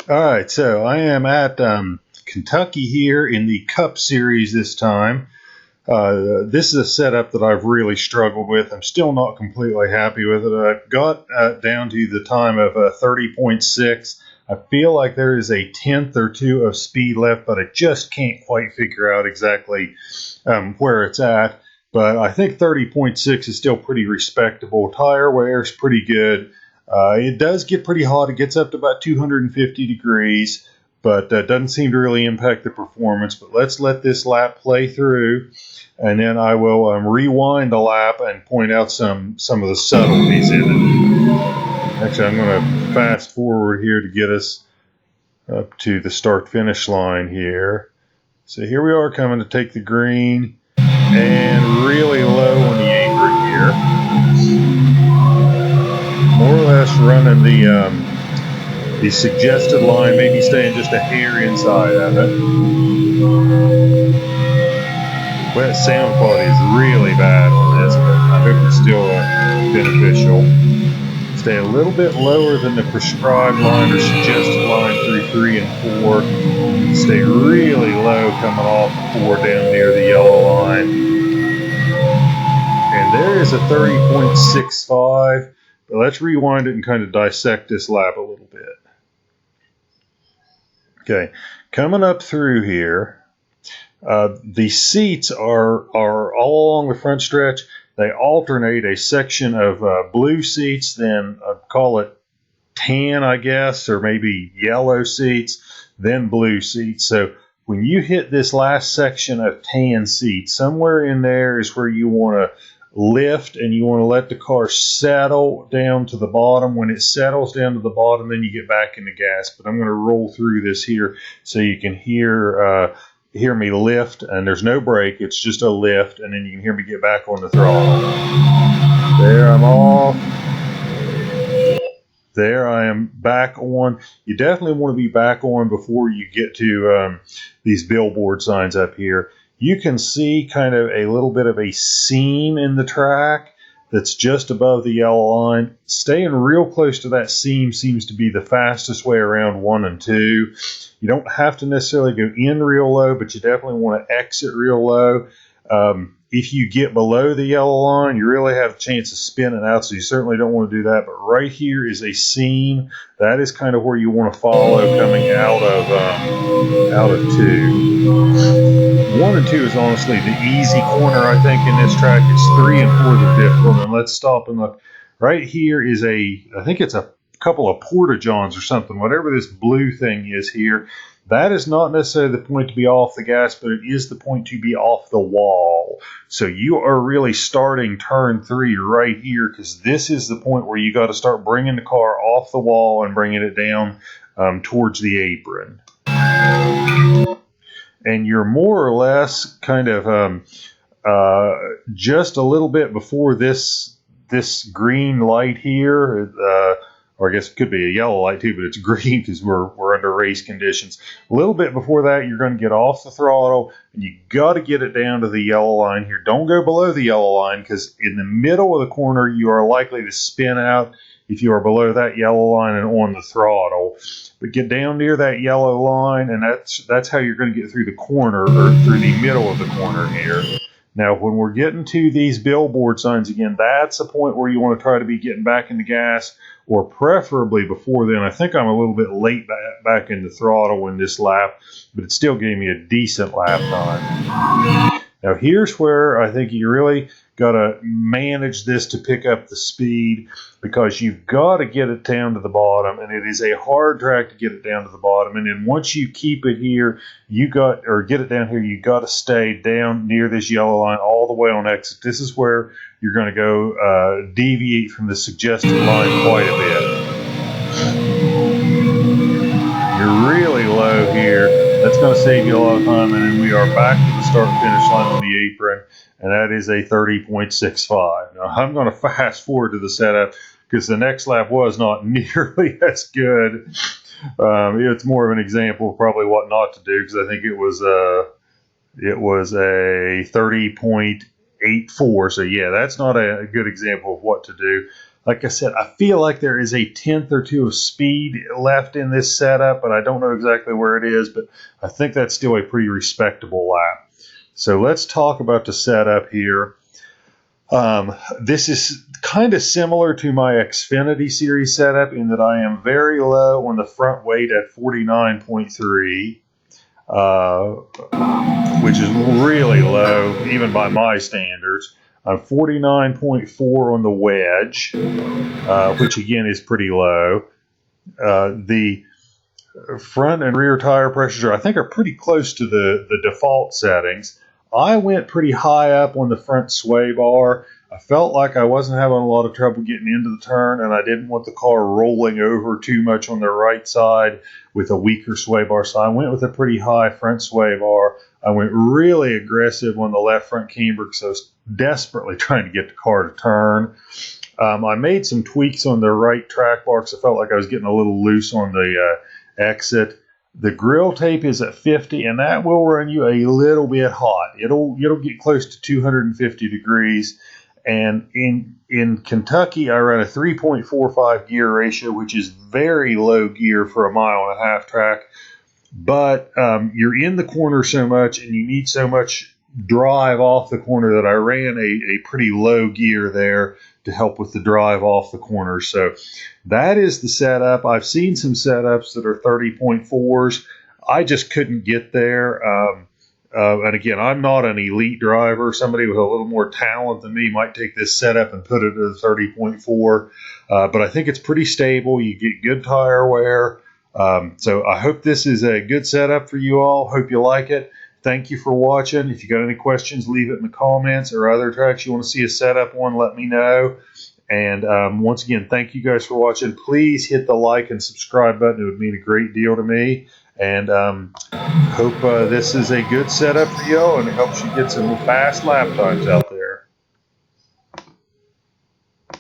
All right, so I am at Kentucky here in the Cup Series this time. This is a setup that I've really struggled with. I'm still not completely happy with it. I've got down to the time of 30.6. I feel like there is a tenth or two of speed left, but I just can't quite figure out exactly where it's at. But I think 30.6 is still pretty respectable. Tire wear is pretty good. It does get pretty hot. It gets up to about 250 degrees, but doesn't seem to really impact the performance. But let's let this lap play through, and then I will rewind the lap and point out some of the subtleties in it. Actually, I'm going to fast forward here to get us up to the start-finish line here. So here we are coming to take the green, and really low on the apron here. More or less running the suggested line, maybe staying just a hair inside of it. Well, that sound quality is really bad on this, but I hope it's still beneficial. Stay a little bit lower than the prescribed line or suggested line through 3 and 4. Stay really low coming off 4 down near the yellow line. And there is a 30.65. But let's rewind it and kind of dissect this lap a little bit. Okay, coming up through here, the seats are all along the front stretch. They alternate a section of blue seats, then I'd call it tan, I guess, or maybe yellow seats, then blue seats. So when you hit this last section of tan seats, somewhere in there is where you want to lift and you want to let the car settle down to the bottom. When it settles down to the bottom, then you get back into gas. But I'm going to roll through this here so you can hear me lift, and there's no brake. It's just a lift, and then you can hear me get back on the throttle. There, I'm off. There, I am back on. You definitely want to be back on before you get to these billboard signs up here. You can see kind of a little bit of a seam in the track that's just above the yellow line. Staying real close to that seam seems to be the fastest way around 1 and 2. You don't have to necessarily go in real low, but you definitely want to exit real low. If you get below the yellow line, you really have a chance of spinning out, so you certainly don't want to do that. But right here is a seam. That is kind of where you want to follow coming out of 2. 1 and 2 is honestly the easy corner, I think, in this track. It's 3 and 4 the difficult. And let's stop and look. Right here is I think it's a couple of porta-johns or something, whatever this blue thing is here. That is not necessarily the point to be off the gas, but it is the point to be off the wall. So you are really starting turn 3 right here, because this is the point where you got to start bringing the car off the wall and bringing it down towards the apron. And you're more or less kind of just a little bit before this green light here, or I guess it could be a yellow light too, but it's green because we're under race conditions. A little bit before that, you're going to get off the throttle, and you got to get it down to the yellow line here. Don't go below the yellow line, because in the middle of the corner, you are likely to spin out if you are below that yellow line and on the throttle. But get down near that yellow line, and that's how you're going to get through the corner, or through the middle of the corner here. Now, when we're getting to these billboard signs again, that's a point where you want to try to be getting back in the gas, or preferably before then. I think I'm a little bit late back in the throttle in this lap, but it still gave me a decent lap time. Now, here's where I think you really got to manage this to pick up the speed, because you've got to get it down to the bottom, and it is a hard track to get it down to the bottom. And then once you keep it here, get it down here, you got to stay down near this yellow line all the way on exit. This is where you're going to go deviate from the suggested line quite a bit. You're really low here. That's going to save you a lot of time, and then we are back to the start-finish line on the apron, and that is a 30.65. Now, I'm going to fast forward to the setup, because the next lap was not nearly as good. It's more of an example of probably what not to do, because I think it was a 30.84. So yeah, that's not a good example of what to do. Like I said, I feel like there is a tenth or two of speed left in this setup, but I don't know exactly where it is, but I think that's still a pretty respectable lap. So let's talk about the setup here. This is kind of similar to my Xfinity Series setup in that I am very low on the front weight at 49.3, which is really low even by my standards. I'm 49.4 on the wedge, which again is pretty low. The front and rear tire pressures I think are pretty close to the default settings. I went pretty high up on the front sway bar. I felt like I wasn't having a lot of trouble getting into the turn, and I didn't want the car rolling over too much on the right side with a weaker sway bar, so I went with a pretty high front sway bar. I went really aggressive on the left front camber because I was desperately trying to get the car to turn. I made some tweaks on the right track bar because I felt like I was getting a little loose on the exit. The grill tape is at 50, and that will run you a little bit hot. It'll get close to 250 degrees. And in Kentucky, I run a 3.45 gear ratio, which is very low gear for a 1.5 mile track. But you're in the corner so much, and you need so much drive off the corner that I ran a pretty low gear there to help with the drive off the corner. So that is the setup. I've seen some setups that are 30.4s. I just couldn't get there. And again, I'm not an elite driver. Somebody with a little more talent than me might take this setup and put it at 30.4. But I think it's pretty stable. You get good tire wear. So I hope this is a good setup for you all. Hope you like it. Thank you for watching. If you got any questions, leave it in the comments, or other tracks you want to see a setup on, let me know. And once again, thank you guys for watching. Please hit the like and subscribe button. It would mean a great deal to me. And hope this is a good setup for you and it helps you get some fast lap times out